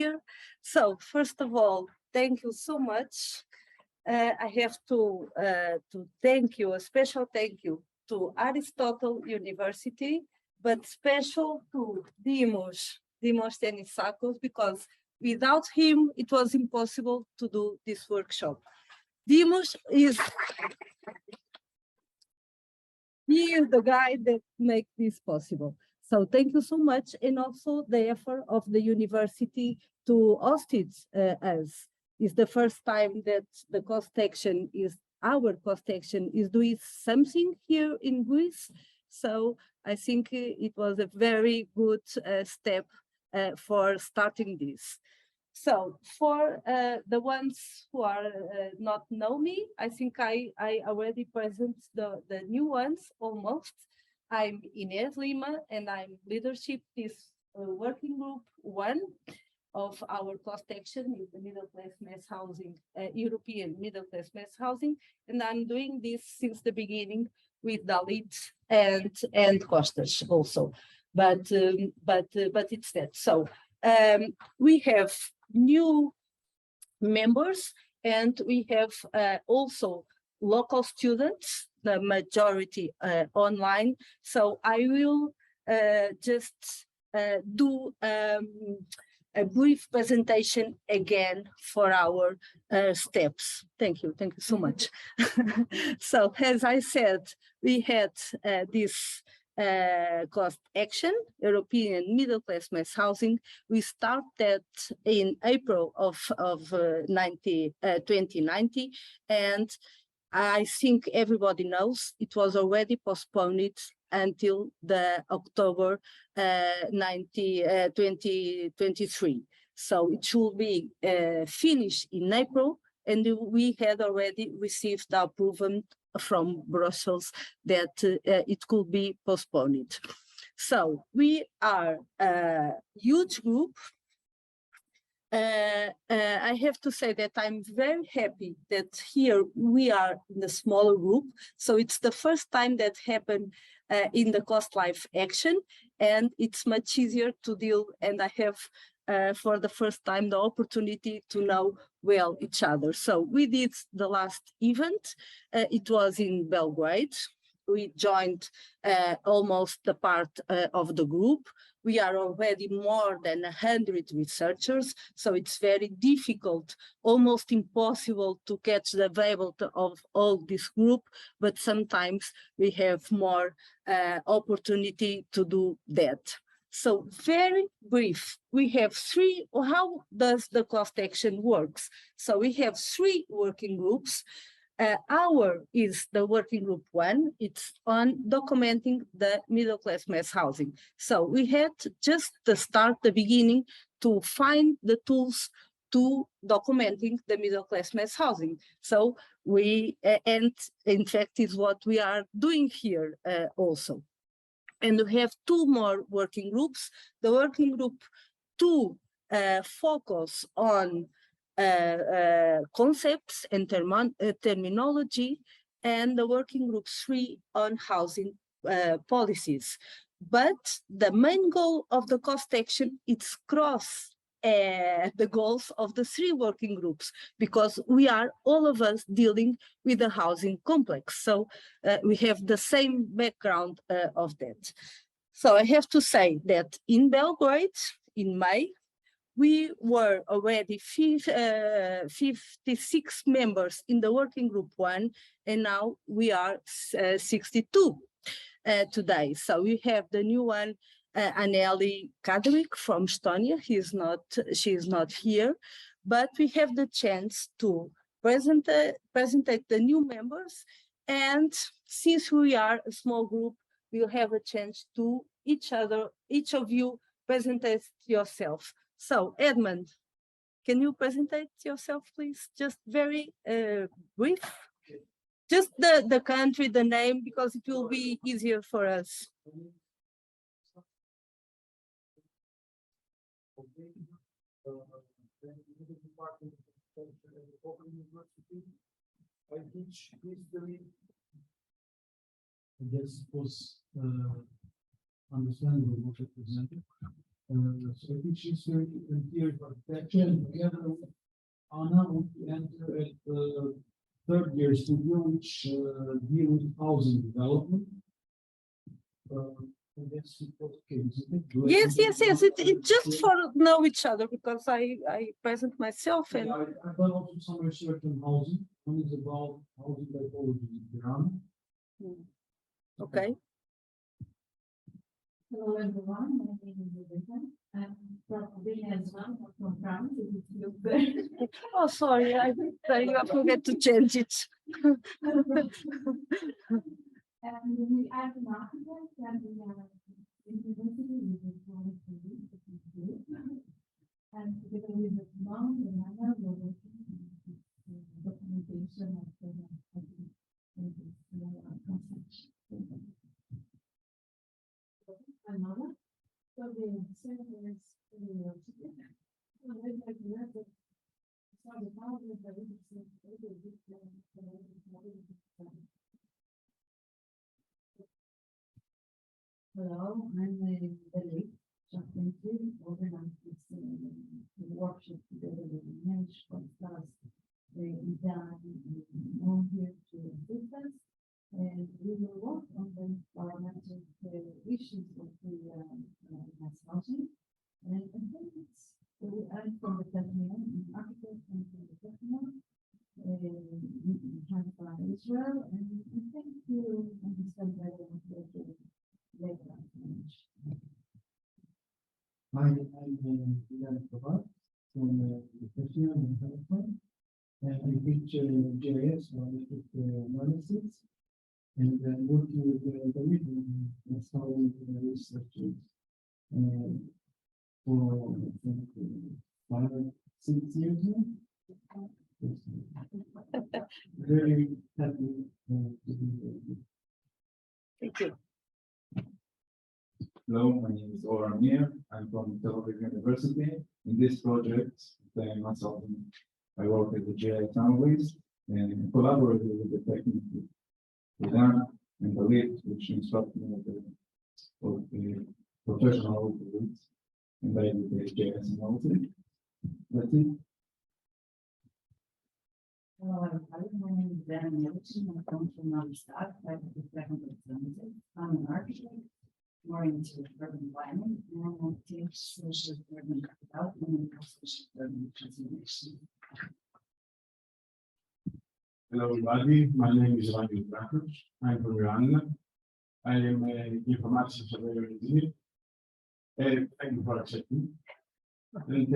here. So first of all, thank you so much. I have to thank you, a special thank you to Aristotle University, but special to Dimos Tenissakos, because without him, it was impossible to do this workshop. Dimos is the guy that makes this possible. So thank you so much, and also the effort of the university to host it as. It's the first time that the cost action is, our cost action is doing something here in Greece. So I think it was a very good step for starting this. So for the ones who are not know me, I think I already present the new ones almost. I'm Inês Lima, and I'm leadership this working group 1 of our cost action is the middle class mass housing, European middle class mass housing, and I'm doing this since the beginning with Dalit and Costas also, but it's that. So we have new members, and we have also local students, the majority online. So I will just do a brief presentation again for our steps. Thank you so much. So as I said, we had this cost action, European middle class mass housing. We started in April of 2090, and I think everybody knows it was already postponed until the October 2023. So it should be finished in April, and we had already received the approval from Brussels that it could be postponed. So we are a huge group. I have to say that I'm very happy that here we are in a smaller group. So it's the first time that happened in the cost life action, and it's much easier to deal. And I have for the first time the opportunity to know well each other. So we did the last event. It was in Belgrade. We joined almost the part of the group. We are already more than 100 researchers, so it's very difficult, almost impossible to catch the availability of all this group, but sometimes we have more opportunity to do that. So very brief, we have three, how does the cost action works? So we have 3 working groups. Our is the working group 1, it's on documenting the middle class mass housing. So we had just to start the beginning to find the tools to documenting the middle class mass housing. So we, and in fact is what we are doing here also. And we have 2 more working groups. The working group 2 focus on concepts and terminology, and the working group 3 on housing policies. But the main goal of the cost action is cross the goals of the 3 working groups, because we are all of us dealing with the housing complex. So we have the same background of that. So I have to say that in Belgrade, in May, we were already 56 members in the working group 1, and now we are 62 today. So we have the new one, Anneli Kadrik from Estonia. She is not here, but we have the chance to present the new members. And since we are a small group, we'll have a chance to each of you present yourself. So Edmund, can you present yourself, please? Just very brief. Just the country, the name, because it will be easier for us. I teach history. I guess was understandable what I presented. So I teach history and theory of architecture, and together with Anna, we enter at the third year studio, which deal with housing development. I guess it was okay, isn't it? Yes. It's just for know each other because I present myself and I've done also some research on housing. One is about housing typology in Iran. okay. Hello everyone, my name is Idan. I'm from Benin as well, not from France. It feels very. Oh, sorry, I forget to change it. And we are an architect and we are in university with the one and together with the mom and Anna, we're working on the documentation of the construction. Another, so the center is in the university. And then like the rest of the power of the Hello, I'm Dalit Shach-Pinsly, organized this workshop together with Inês Rodrigues, Idan on here to assist us. And we will work on the parametric issues of the mass housing. And I think I'm from the Thessaloniki, an architect from the Thessaloniki, Israel, and I think you will understand better later. Hi, I'm Idan Porat from the Thessaloniki in California, and I teach GIS, multiparametric analysis. And working with Dalit and studying research for I think 5-6 years now. Very happy to be here. Thank you. Hello, my name is Or Amir. I'm from Thessaloniki University. In this project, I work as a GIS analyst and collaborated with the technical Idan and Dalit, which instruct me of the professional routes, and I do the GIS analysis. That's it. Hello, everybody. My name is Idan Porat. I come from Analysing. I'm an architect, more into urban planning, and I teach social urban development and social urban transformation. Hello, everybody. My name is Idan Porat. I'm from Iran. I am an informatics surveyor engineer. Thank you for accepting. And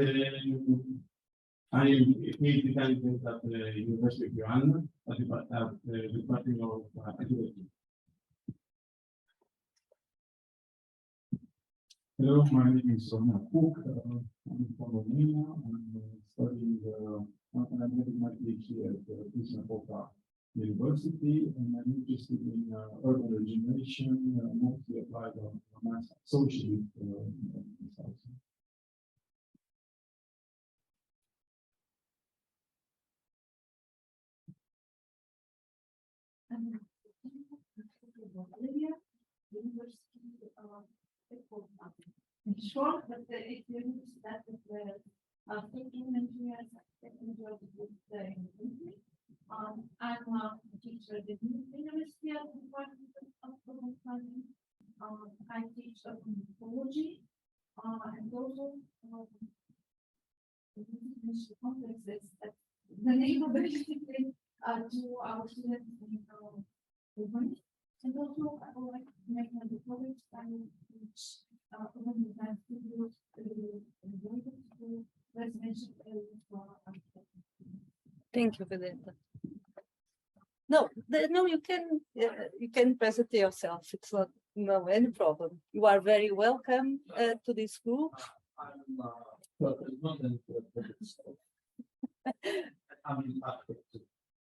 I am a PhD candidate at the University of Iran at the Department of Architecture. Hello, my name is Sonia Cook. I'm from Romania. I'm studying I'm getting my PhD at the University, and I'm interested in urban regeneration, mostly applied on mass social housing. In short, but if you use that with the thinking engineers, enjoyed with the country. I'm a teacher at the University of the Department of Urban Planning. I teach morphology and also complexes. The name of basically to our students in urban. And also I would like to make another project and teach urban design studios residential areas for architecture. Thank you, Vedanta. No, you can present yourself. It's not any problem. You are very welcome to this group.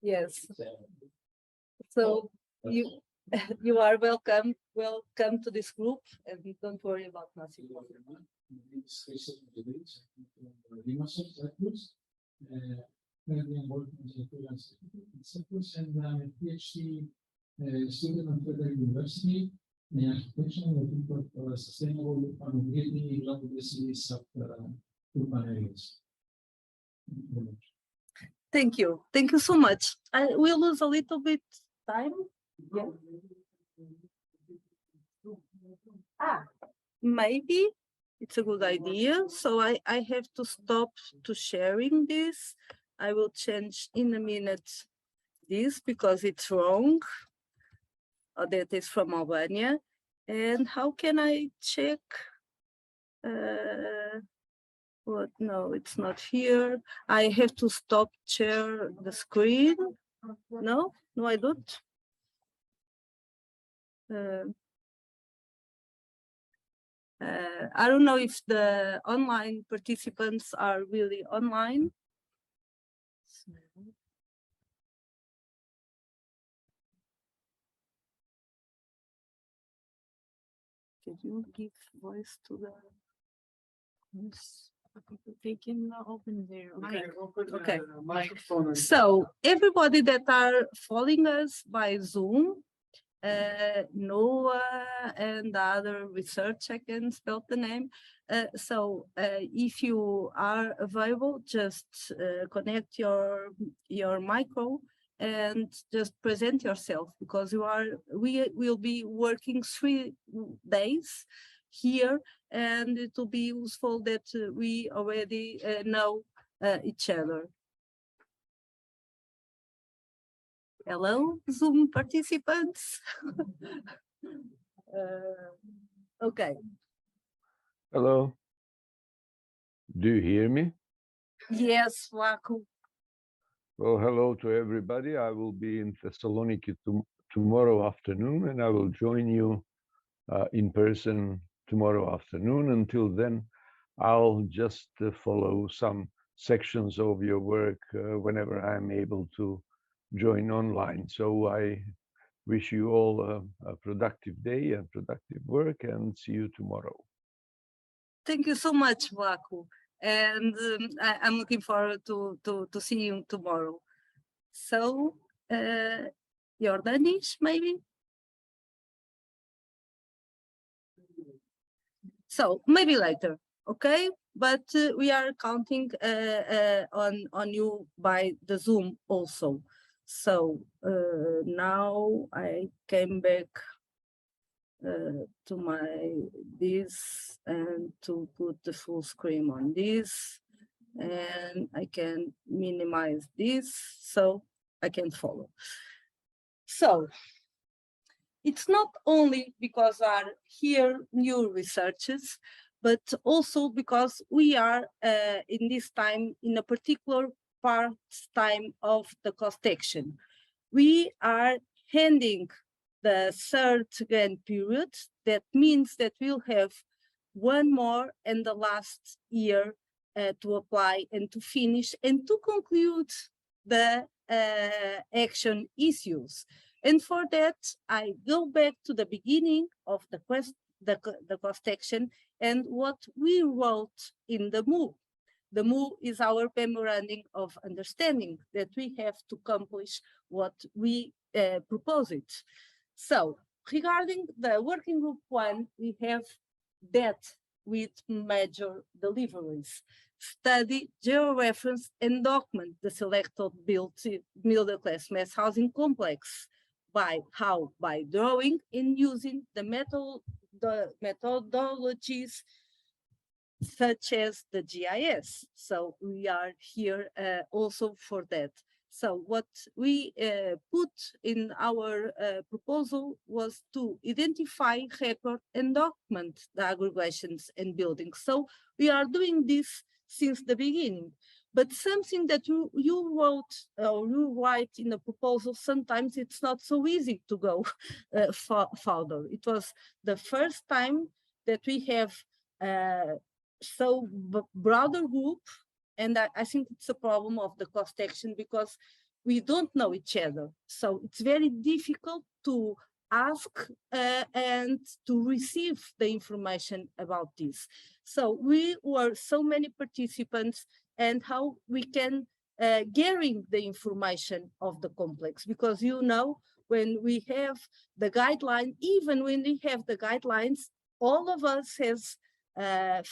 Yes. So you are welcome to this group, and don't worry about nothing. Currently I'm working as a freelance in Cyprus, and I'm a PhD student at Federal University. the application of sustainable mobility along the series of urban areas. Thank you. Thank you so much. I will lose a little bit time. Yeah. Maybe it's a good idea. So I have to stop to sharing this. I will change in a minute this because it's wrong. That is from Albania. And how can I check? What? No, it's not here. I have to stop share the screen. No, I don't. I don't know if the online participants are really online. So, did you give voice to the? Yes. They can open their mic. Okay. Microphone. So everybody that are following us by Zoom, Noah and other research, I can spell the name. So if you are available, just connect your micro and just present yourself, because we will be working 3 days here, and it will be useful that we already know each other. Hello, Zoom participants. Okay. Hello. Do you hear me? Yes, Waku. Well, hello to everybody. I will be in Thessaloniki tomorrow afternoon, and I will join you in person tomorrow afternoon. Until then, I'll just follow some sections of your work whenever I'm able to join online. So I wish you all a productive day and productive work, and see you tomorrow. Thank you so much, Waku. And I'm looking forward to see you tomorrow. So, Jordanish, maybe? So maybe later, okay? But we are counting on you by the Zoom also. So now I came back to this and to put the full screen on this, and I can minimize this so I can follow. So it's not only because are here new researchers, but also because we are in this time in a particular time of the cost action. We are ending the 3rd grant period. That means that we'll have one more and the last year to apply and to finish and to conclude the action issues. And for that, I go back to the beginning of the cost action and what we wrote in the MOU. The MOU is our memorandum of understanding that we have to accomplish what we proposed. So regarding the working group 1, we have that with major deliveries. Study, georeference, and document the selected middle class mass housing complex. By how? By drawing and using the methodologies such as the GIS. So we are here also for that. So what we put in our proposal was to identify, record, and document the aggregations and buildings. So we are doing this since the beginning. But something that you wrote or you write in a proposal, sometimes it's not so easy to go further. It was the first time that we have so broader group, and I think it's a problem of the cost action because we don't know each other. So it's very difficult to ask and to receive the information about this. So we were so many participants, and how we can gathering the information of the complex, because you know when we have the guideline, even when we have the guidelines, all of us has a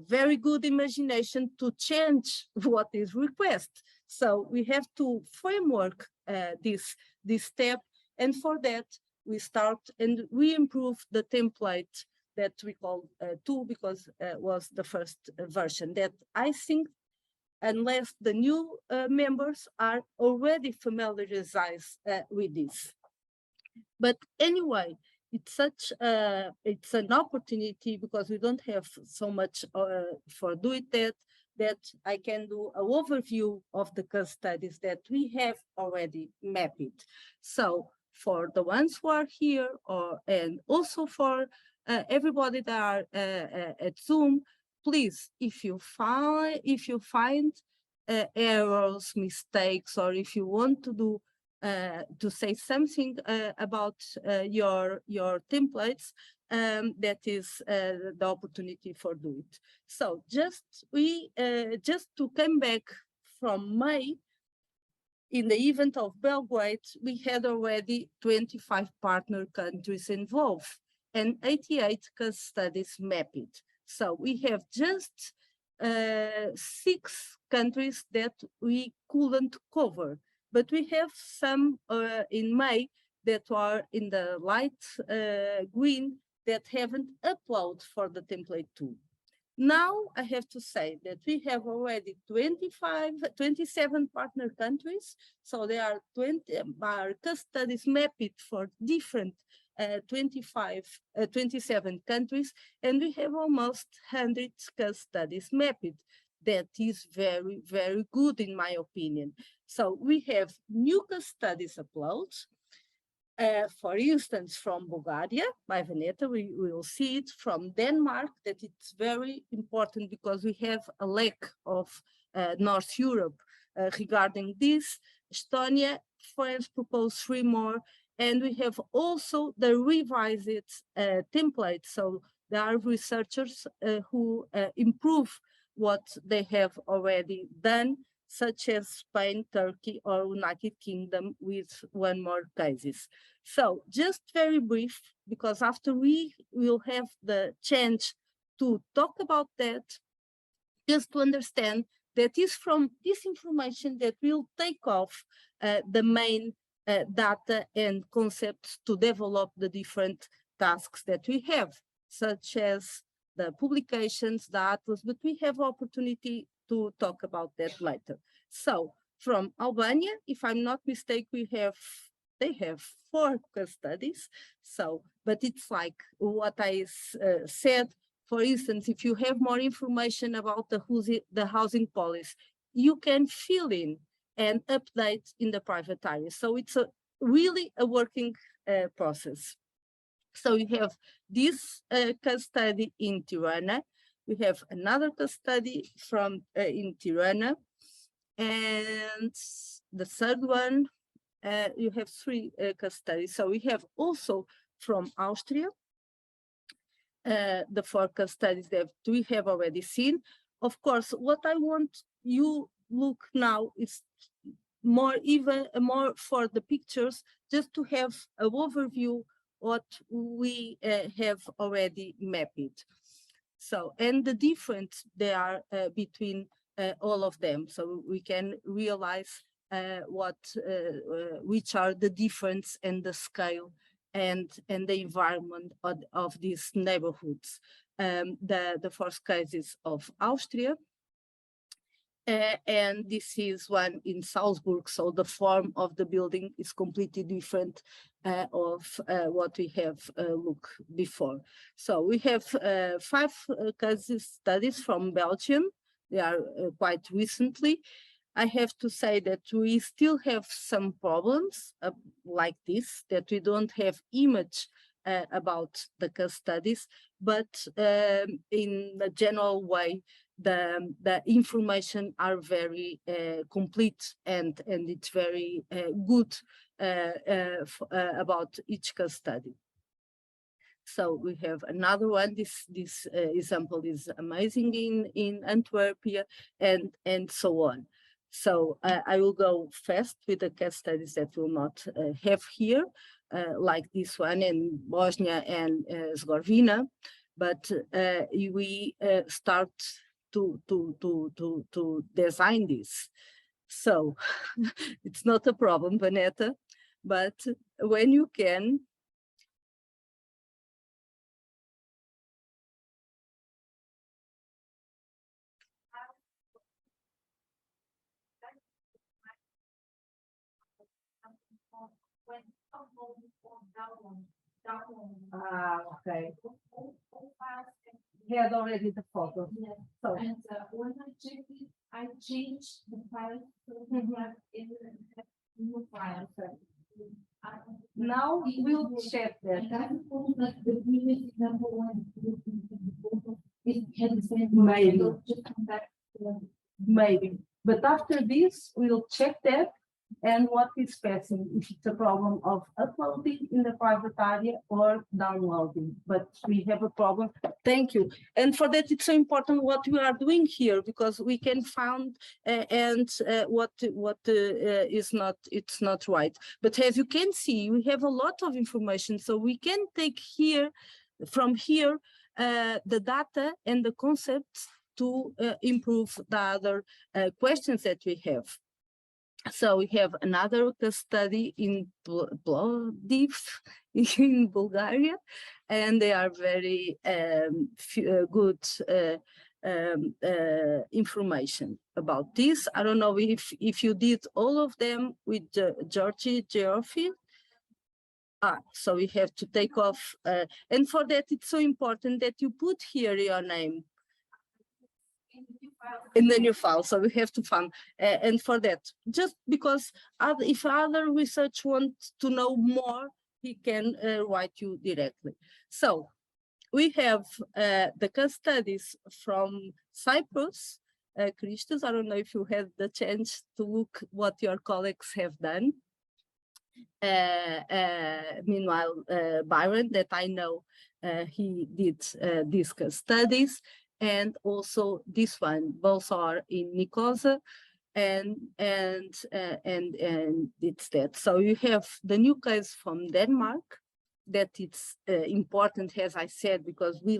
very good imagination to change what is requested. So we have to framework this step, and for that we start and we improve the template that we call 2, because was the first version that I think, unless the new members are already familiarized with this. But anyway, it's an opportunity, because we don't have so much for doing that I can do an overview of the case studies that we have already mapped. So for the ones who are here, and also for everybody that are at Zoom, please, if you find errors, mistakes, or if you want to do to say something about your templates, that is the opportunity for do it. So just to come back from May, in the event of Belgrade, we had already 25 partner countries involved and 88 case studies mapped. So we have just 6 countries that we couldn't cover, but we have some in May that are in the light green that haven't uploaded for the template 2. Now I have to say that we have already 27 partner countries. So there are 20 case studies mapped for different 27 countries, and we have almost 100 case studies mapped. That is very, very good in my opinion. So we have new case studies uploads. For instance, from Bulgaria, by Veneta, we will see it. From Denmark, that it's very important because we have a lack of North Europe regarding this. Estonia, France proposed 3 more, and we have also the revised template. So there are researchers who improve what they have already done, such as Spain, Turkey, or United Kingdom, with 1 more cases. So just very brief, because after we will have the chance to talk about that, just to understand that is from this information that will take off the main data and concepts to develop the different tasks that we have, such as the publications, the atlas, but we have opportunity to talk about that later. So from Albania, if I'm not mistaken, they have 4 case studies. So, but it's like what I said, for instance, if you have more information about the housing policy, you can fill in and update in the private area. So it's really a working process. So you have this case study in Tirana. We have another case study from in Tirana, and the third one, you have 3 case studies. So we have also from Austria, the 4 case studies that we have already seen. Of course, what I want you look now is even more for the pictures, just to have an overview what we have already mapped. So, and the difference there are between all of them, so we can realize which are the difference and the scale and the environment of these neighborhoods. The 4 cases of Austria, and this is one in Salzburg, so the form of the building is completely different of what we have looked before. So we have 5 case studies from Belgium. They are quite recently. I have to say that we still have some problems like this, that we don't have image about the case studies, but in a general way, the information are very complete and it's very good about each case study. So we have another one. This example is amazing in Antwerp and so on. So I will go fast with the case studies that will not have here, like this one in Bosnia and Herzegovina, but we start to design this. So it's not a problem, Vanetta, but when you can, okay. Had already the photo. Yeah. So And when I checked it, I changed the file to have in the new file. now we'll check that. And that's that the previous example one it had the same. Maybe. So just come back to Maybe, but after this, we'll check that and what is passing, if it's a problem of uploading in the private area or downloading, but we have a problem. Thank you. And for that, it's so important what we are doing here, because we can find what is not, it's not right. But as you can see, we have a lot of information, so we can take here, from here, the data and the concepts to improve the other questions that we have. So we have another case study in Plovdiv in Bulgaria, and they are very good information about this. I don't know if you did all of them with Georgie Geoffrey. So we have to take off, and for that it's so important that you put here your name in the new file, so we have to find, and for that, just because if other research wants to know more, he can write you directly. So we have the case studies from Cyprus. Christos, I don't know if you had the chance to look what your colleagues have done. Meanwhile, Byron, that I know, he did these case studies. And also this one, both are in Nicosia, and it's that. So you have the new case from Denmark, that it's important, as I said, because we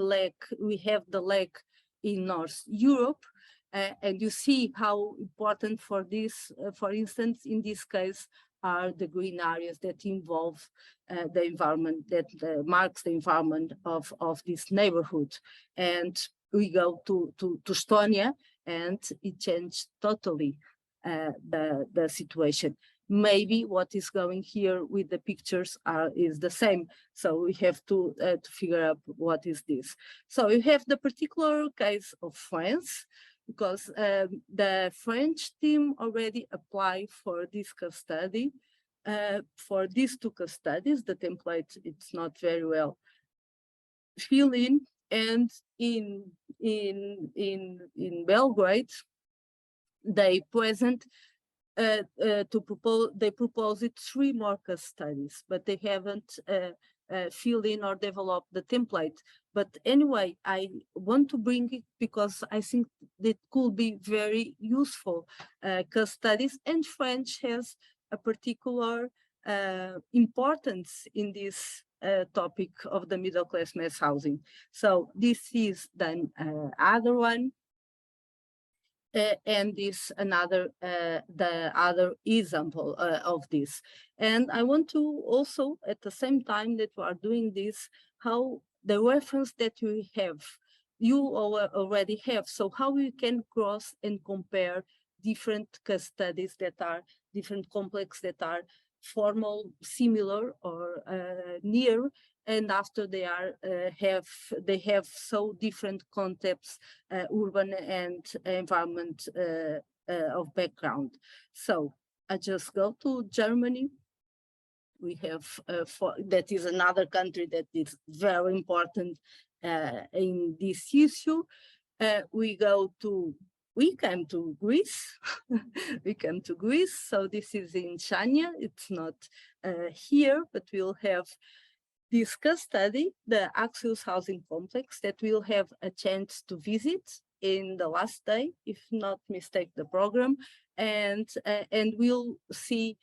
have the lack in North Europe, and you see how important for this, for instance, in this case, are the green areas that involve the environment, that marks the environment of this neighborhood. And we go to Estonia, and it changed totally the situation. Maybe what is going here with the pictures is the same. So we have to figure out what is this. So you have the particular case of France, because the French team already applied for this case study. For these two case studies, the template, it's not very well filled in. And in Belgrade, they present they proposed 3 more case studies, but they haven't filled in or developed the template. But anyway, I want to bring it because I think that could be very useful case studies, and French has a particular importance in this topic of the middle class mass housing. So this is then other one, and this another the other example of this. And I want to also, at the same time that we are doing this, how the reference that you already have, so how we can cross and compare different case studies that are different complex, that are formal, similar, or near, and after they are have so different concepts, urban and environment of background. So I just go to Germany. We have that is another country that is very important in this issue. We came to Greece. We came to Greece. So this is in Chania. It's not here, but we'll have this case study, the Axios housing complex, that we'll have a chance to visit in the last day, if not mistake the program. and we'll see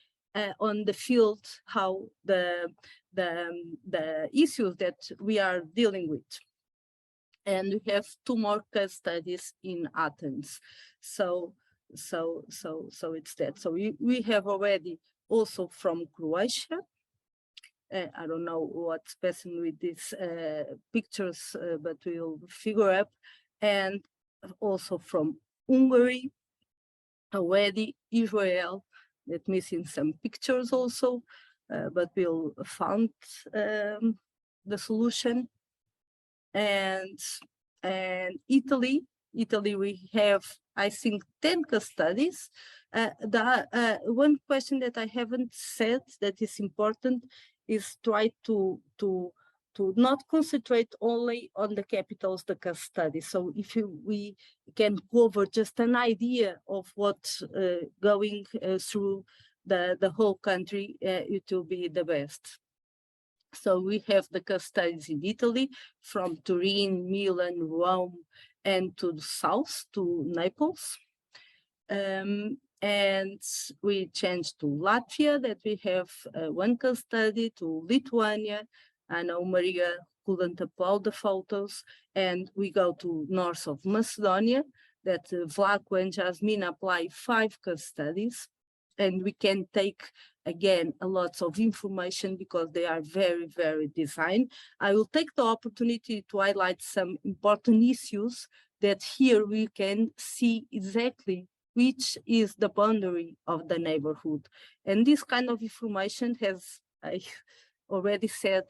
on the field how the issues that we are dealing with. And we have 2 more case studies in Athens. So it's that. So we have already also from Croatia. I don't know what's passing with these pictures, but we'll figure out. And also from Hungary, already Israel, that missing some pictures also, but we'll found the solution. And Italy, we have, I think, 10 case studies. One question that I haven't said that is important is try to not concentrate only on the capitals, the case study. So if we can cover just an idea of what's going through the whole country, it will be the best. So we have the case studies in Italy, from Turin, Milan, Rome, and to the south, to Naples. And we changed to Latvia, that we have 1 case study, to Lithuania. I know Maria couldn't upload the photos. And we go to north of Macedonia, that Vlaco and Jasmine apply 5 case studies. And we can take, again, a lot of information because they are very, very designed. I will take the opportunity to highlight some important issues that here we can see exactly which is the boundary of the neighborhood. And this kind of information, has I already said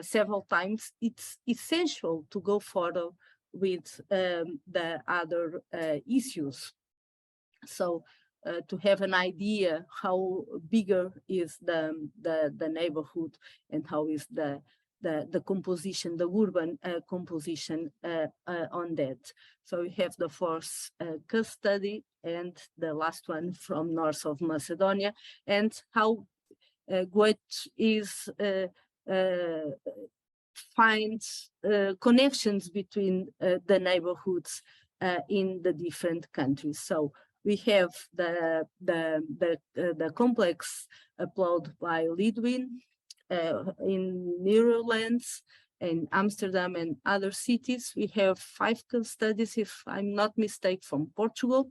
several times, it's essential to go further with the other issues. So to have an idea how bigger is the neighborhood and how is the composition, the urban composition on that. So we have the first case study and the last one from north of Macedonia, and how great is find connections between the neighborhoods in the different countries. So we have the complex uploaded by Lidwin in Netherlands, in Amsterdam and other cities. We have 5 case studies, if I'm not mistaken, from Portugal,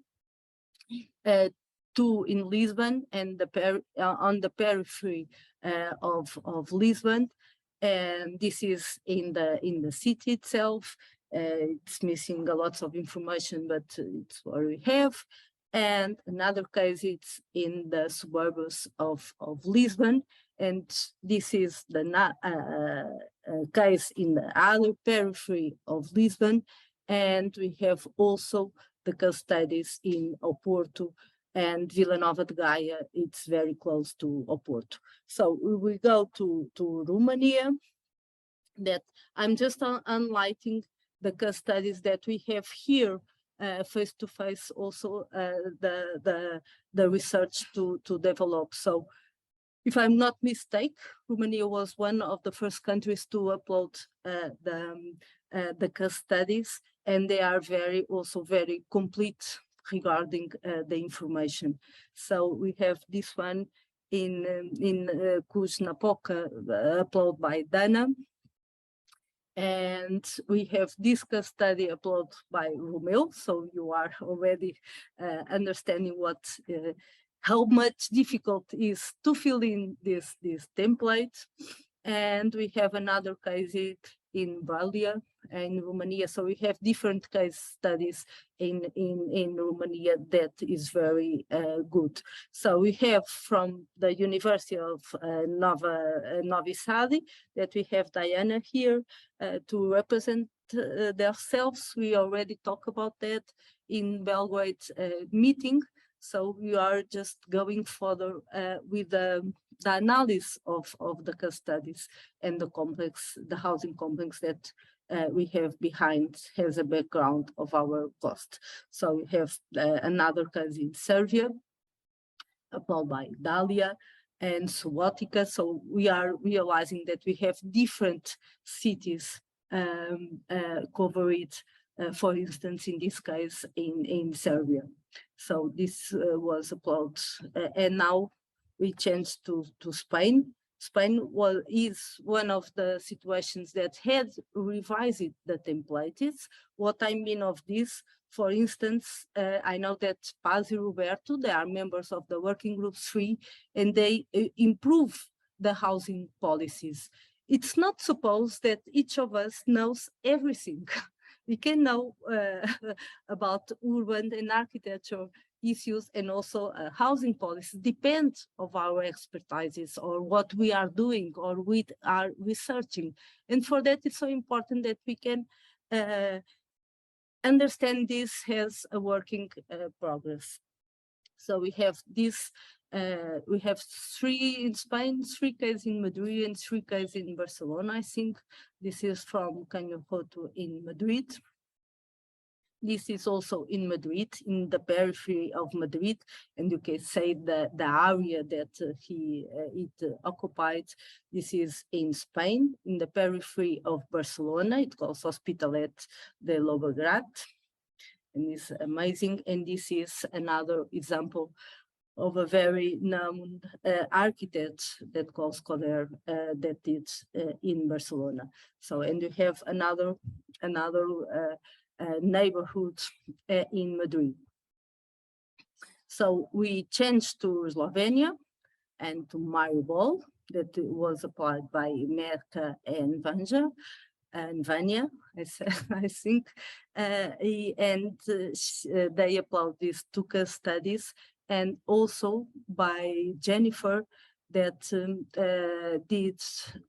2 in Lisbon and on the periphery of Lisbon. And this is in the city itself. It's missing a lot of information, but it's what we have. And another case, it's in the suburbs of Lisbon. And this is the case in the other periphery of Lisbon. And we have also the case studies in Oporto and Vila Nova de Gaia. It's very close to Oporto. So we go to Romania, that I'm just highlighting the case studies that we have here, face to face, also the research to develop. So if I'm not mistaken, Romania was one of the first countries to upload the case studies, and they are also very complete regarding the information. So we have this one in Cluj-Napoca, uploaded by Dana. And we have this case study uploaded by Romeo. So you are already understanding how much difficult is to fill in this template. And we have another case in Bralia and Romania. So we have different case studies in Romania that is very good. So we have from the University of Novi Sad, that we have Diana here to represent themselves. We already talked about that in Belgrade meeting. So we are just going further with the analysis of the case studies and the housing complex that we have behind has a background of our cost. So we have another case in Serbia, applied by Dalia and Subotica. So we are realizing that we have different cities covered, for instance, in this case in Serbia. So this was applauded, and now we changed to Spain. Spain is one of the situations that had revised the templates. What I mean of this, for instance, I know that Paz and Roberto, they are members of the working group 3, and they improve the housing policies. It's not supposed that each of us knows everything. We can know about urban and architecture issues, and also housing policies depend of our expertises or what we are doing or we are researching. And for that, it's so important that we can understand this as a working progress. So we have this, we have 3 in Spain, 3 cases in Madrid, and 3 cases in Barcelona. I think this is from Canyojoto in Madrid. This is also in Madrid, in the periphery of Madrid, and you can say the area that it occupied. This is in Spain, in the periphery of Barcelona. It calls Hospitalet de Llobregat, and it's amazing. And this is another example of a very known architect that calls Coder that did in Barcelona. So, and you have another neighborhood in Madrid. So we changed to Slovenia and to Maribor, that was applied by Merca and Vanja, and Vanya, I think, and they applied these 2 case studies, and also by Jennifer, that did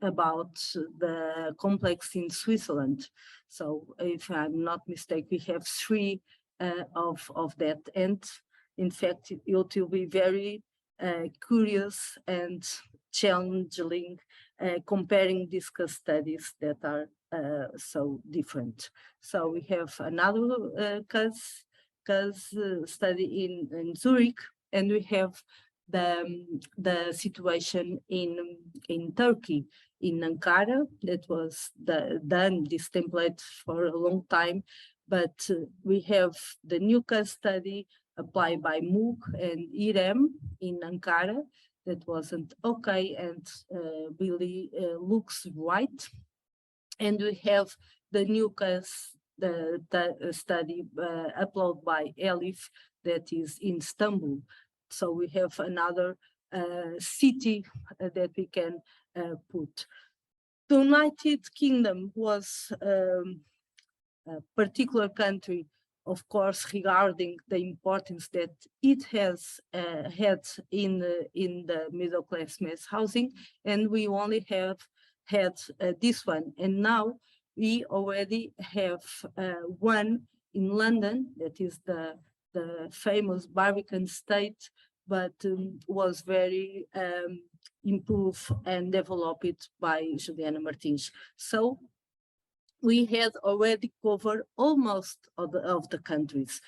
about the complex in Switzerland. So if I'm not mistaken, we have 3 of that. And in fact, it will be very curious and challenging comparing these case studies that are so different. So we have another case study in Zurich, and we have the situation in Turkey, in Ankara, that was done this template for a long time, but we have the new case study applied by Moog and IREM in Ankara that wasn't okay and really looks right. And we have the new case the study uploaded by Elif that is in Istanbul. So we have another city that we can put. The United Kingdom was a particular country, of course, regarding the importance that it has had in the middle class mass housing, and we only have had this one. And now we already have one in London, that is the famous Barbican State, but was very improved and developed by Juliana Martins. So we had already covered almost of the countries.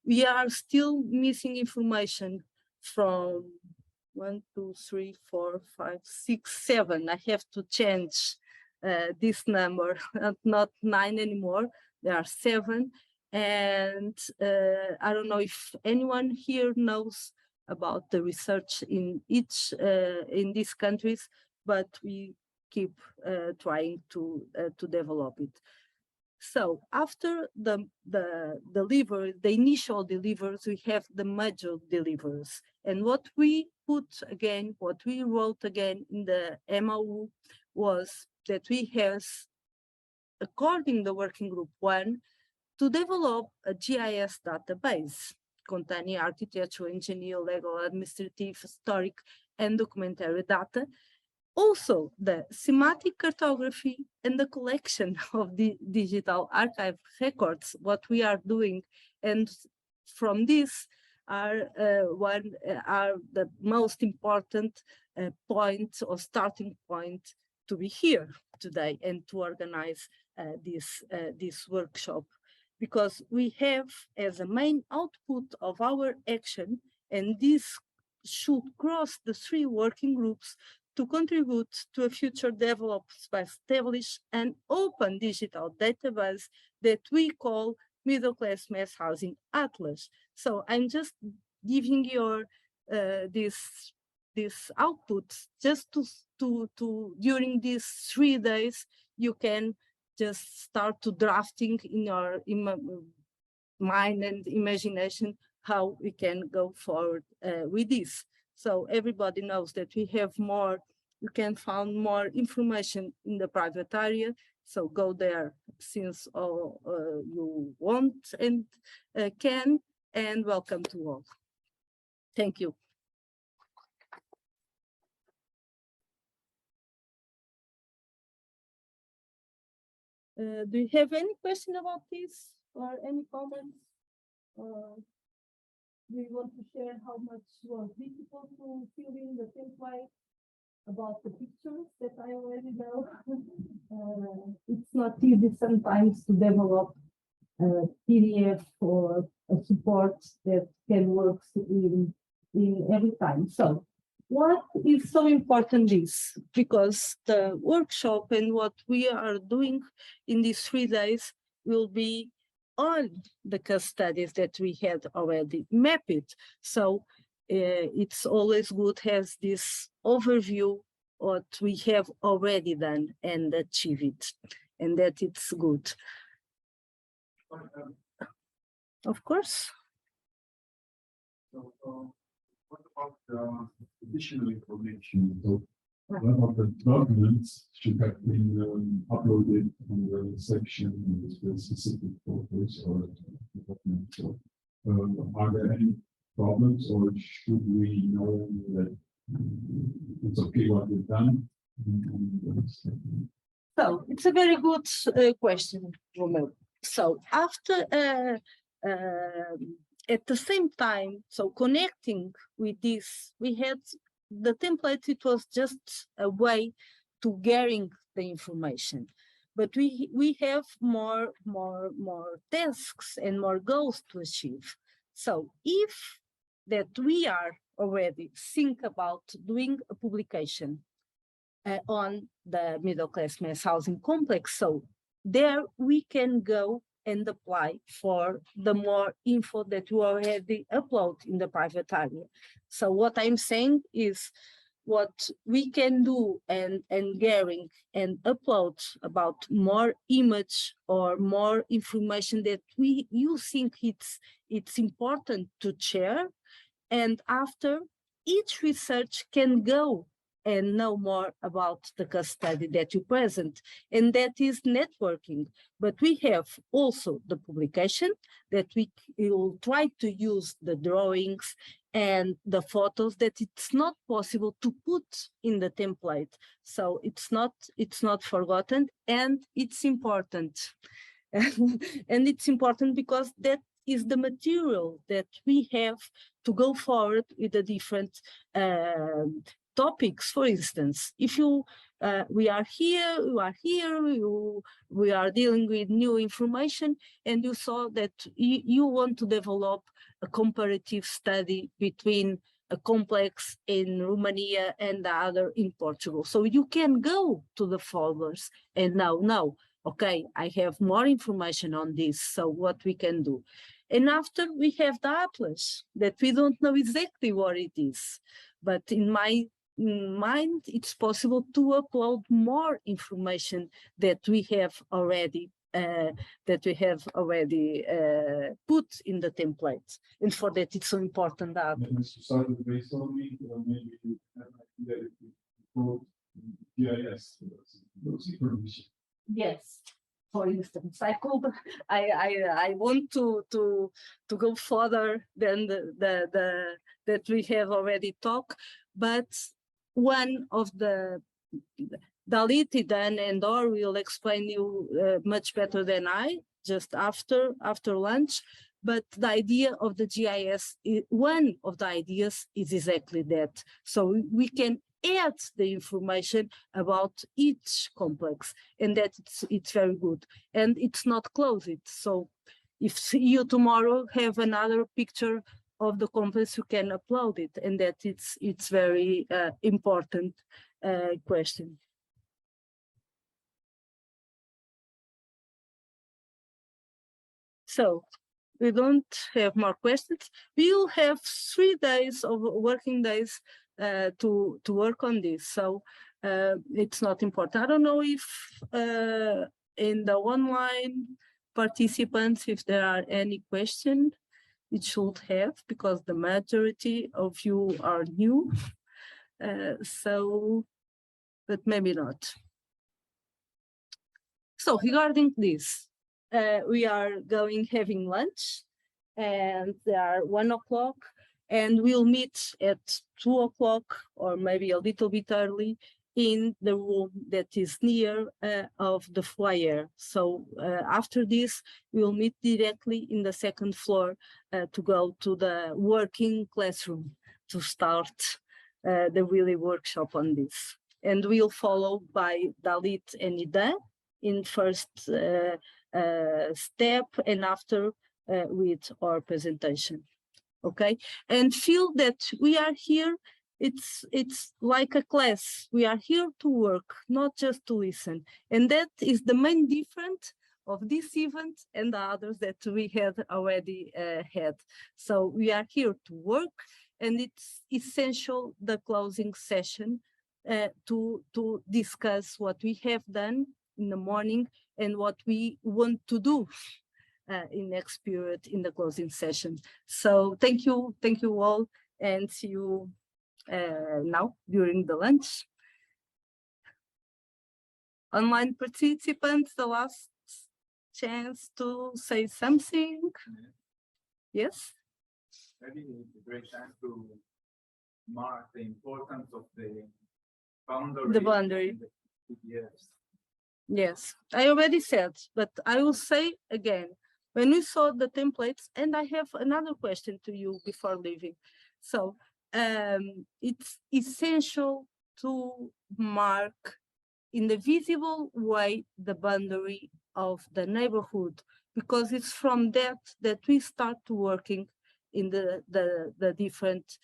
We are still missing information from 1, 2, 3, 4, 5, 6, 7. I have to change this number, not 9 anymore. There are 7. And I don't know if anyone here knows about the research in each in these countries, but we keep trying to develop it. So after the initial deliveries, we have the major deliveries. And what we put again, what we wrote again in the MOU was that we have, according to the working group 1, to develop a GIS database containing architectural, engineering, legal, administrative, historic, and documentary data. Also, the semantic cartography and the collection of the digital archive records, what we are doing. And from this are the most important point or starting point to be here today and to organize this workshop. Because we have as a main output of our action, and this should cross the 3 working groups to contribute to a future developed by establish an open digital database that we call middle class mass housing atlas. So I'm just giving your this output just to during these 3 days you can just start to drafting in your mind and imagination how we can go forward with this. So everybody knows that we have more, you can find more information in the private area. So go there since you want and can, and welcome to all. Thank you. Do you have any question about this or any comments? Do you want to share how much was difficult to fill in the template about the pictures that I already know? It's not easy sometimes to develop a PDF or a support that can work in every time. So what is so important is because the workshop and what we are doing in these 3 days will be on the case studies that we had already mapped. So it's always good to have this overview what we have already done and achieved, and that it's good. Of course. So, what about the additional information? So, what of the documents should have been uploaded on the section with the specific photos or documents? So, are there any problems, or should we know that it's okay what we've done? So it's a very good question, Romeo. So after at the same time, so connecting with this, we had the template. It was just a way to getting the information, but we have more tasks and more goals to achieve. So if that we are already think about doing a publication on the middle class mass housing complex, so there we can go and apply for the more info that you already upload in the private area. So what I'm saying is what we can do and getting and upload about more image or more information that you think it's important to share, and after each research can go and know more about the case study that you present, and that is networking. But we have also the publication that we will try to use the drawings and the photos that it's not possible to put in the template. So it's not forgotten, and it's important. And it's important because that is the material that we have to go forward with the different topics. For instance, if you we are here, we are dealing with new information, and you saw that you want to develop a comparative study between a complex in Romania and the other in Portugal. So you can go to the folders and now, okay, I have more information on this, so what we can do. And after we have the atlas that we don't know exactly what it is, but in my mind, it's possible to upload more information that we have already put in the templates, and for that it's so important that. To start with brainstorming, maybe you have an idea if you quote GIS those information. Yes. For instance, I want to go further than the that we have already talked, but one of the Dalit, Idan, and Or will explain you much better than I just after lunch. But the idea of the GIS, one of the ideas is exactly that. So we can add the information about each complex, and that it's very good, and it's not closed. So if you tomorrow have another picture of the complex, you can upload it, and that it's very important question. So we don't have more questions. We'll have 3 days of working days to work on this. So it's not important. I don't know if in the online participants, if there are any questions, it should have, because the majority of you are new. But maybe not. So regarding this, we are having lunch, and they are 1 o'clock, and we'll meet at 2 o'clock or maybe a little bit early in the room that is near of the foyer. So after this, we'll meet directly in the 2nd floor to go to the working classroom to start the really workshop on this. And we'll follow by Dalit and Idan in first step, and after with our presentation. Okay, and feel that we are here. It's like a class. We are here to work, not just to listen. And that is the main difference of this event and the others that we had already had. So we are here to work, and it's essential, the closing session, to discuss what we have done in the morning and what we want to do in next period in the closing session. So thank you all, and see you now during the lunch. Online participants, the last chance to say something. Yes? Maybe it's a great time to mark the importance of the boundary. The boundary. And the PDFs. Yes, I already said, but I will say again, when we saw the templates, and I have another question to you before leaving. So it's essential to mark in the visible way the boundary of the neighborhood, because it's from that we start working in the different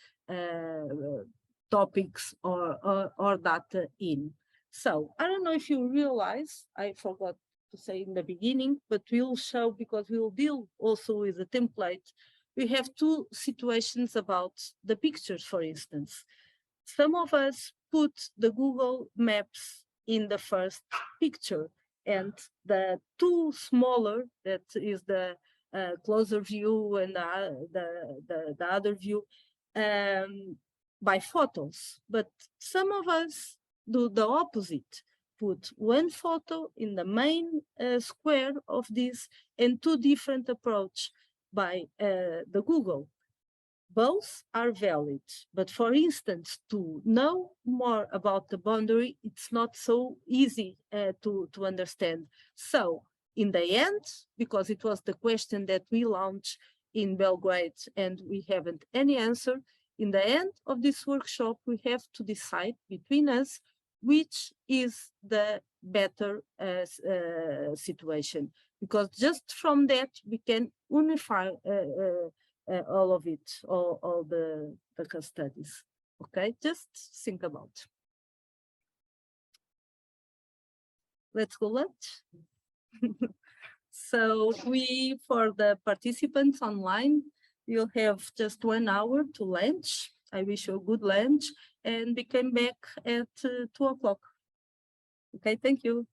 topics or data in. So I don't know if you realize, I forgot to say in the beginning, but we'll show, because we'll deal also with the template. We have 2 situations about the pictures, for instance. Some of us put the Google Maps in the first picture, and the 2 smaller, that is the closer view and the other view, by photos. But some of us do the opposite, put 1 photo in the main square of this, and 2 different approach by the Google. Both are valid, but for instance, to know more about the boundary, it's not so easy to understand. So in the end, because it was the question that we launched in Belgrade and we haven't any answer, in the end of this workshop, we have to decide between us which is the better situation, because just from that we can unify all of it, all the case studies. Okay, just think about. Let's go lunch. So for the participants online, you'll have just 1 hour to lunch. I wish you a good lunch, and we come back at 2 o'clock. Okay, thank you.